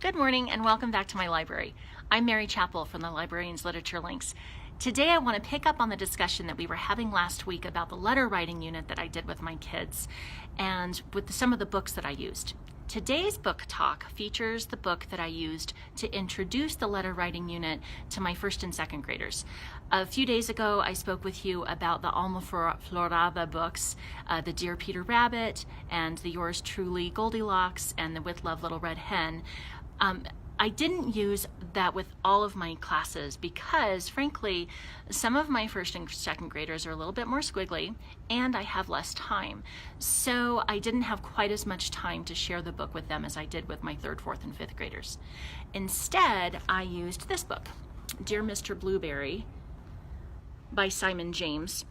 Good morning and welcome back to my library. I'm Mary Chappell from the Librarian's Literature Links. Today I want to pick up on the discussion that we were having last week about the letter writing unit that I did with my kids and with some of the books that I used. Today's book talk features the book that I used to introduce the letter writing unit to my first and second graders. A few days ago I spoke with you about the Alma Florada books, the Dear Peter Rabbit and the Yours Truly Goldilocks and the With Love Little Red Hen. I didn't use that with all of my classes because, frankly, some of my first and second graders are a little bit more squiggly and I have less time. So I didn't have quite as much time to share the book with them as I did with my third, fourth, and fifth graders. Instead, I used this book, Dear Mr. Blueberry by Simon James.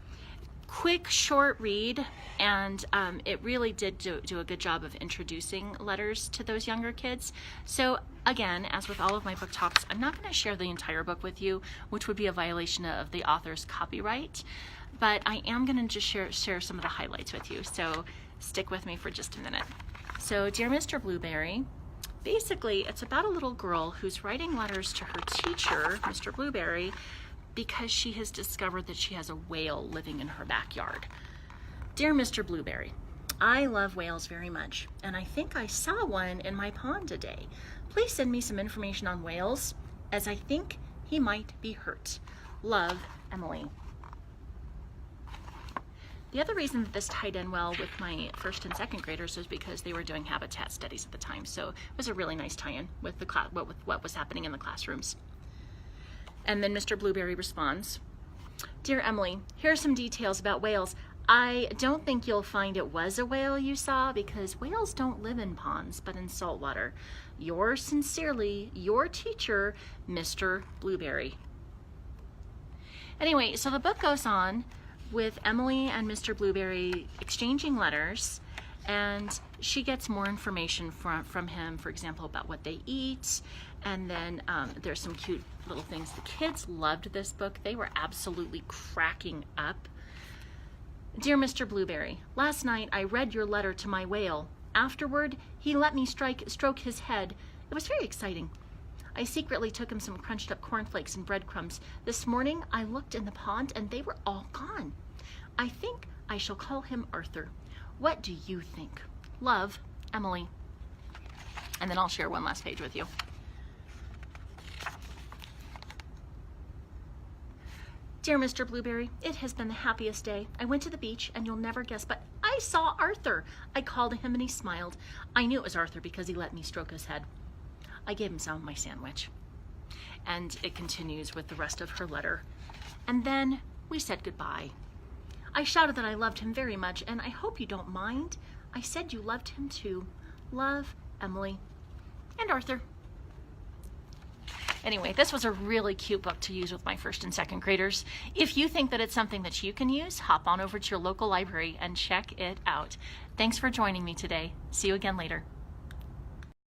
Quick, short read, and it really did do a good job of introducing letters to those younger kids. So again, as with all of my book talks, I'm not going to share the entire book with you, which would be a violation of the author's copyright, but I am going to just share some of the highlights with you, so stick with me for just a minute. So Dear Mr. Blueberry, basically it's about a little girl who's writing letters to her teacher, Mr. Blueberry, because she has discovered that she has a whale living in her backyard. Dear Mr. Blueberry, I love whales very much, and I think I saw one in my pond today. Please send me some information on whales, as I think he might be hurt. Love, Emily. The other reason that this tied in well with my first and second graders was because they were doing habitat studies at the time, so it was a really nice tie-in with what was happening in the classrooms. And then Mr. Blueberry responds, Dear Emily, here are some details about whales. I don't think you'll find it was a whale you saw because whales don't live in ponds but in salt water. Yours sincerely, your teacher, Mr. Blueberry. Anyway, so the book goes on with Emily and Mr. Blueberry exchanging letters, and she gets more information from him, for example, about what they eat. And then there's some cute little things. The kids loved this book. They were absolutely cracking up. Dear Mr. Blueberry, last night I read your letter to my whale. Afterward, he let me stroke his head. It was very exciting. I secretly took him some crunched up cornflakes and breadcrumbs. This morning I looked in the pond and they were all gone. I think I shall call him Arthur. What do you think? Love, Emily. And then I'll share one last page with you. Dear Mr. Blueberry, it has been the happiest day. I went to the beach and you'll never guess, but I saw Arthur. I called him and he smiled. I knew it was Arthur because he let me stroke his head. I gave him some of my sandwich. And it continues with the rest of her letter. And then we said goodbye. I shouted that I loved him very much, and I hope you don't mind. I said you loved him too. Love, Emily, and Arthur. Anyway, this was a really cute book to use with my first and second graders. If you think that it's something that you can use, hop on over to your local library and check it out. Thanks for joining me today. See you again later.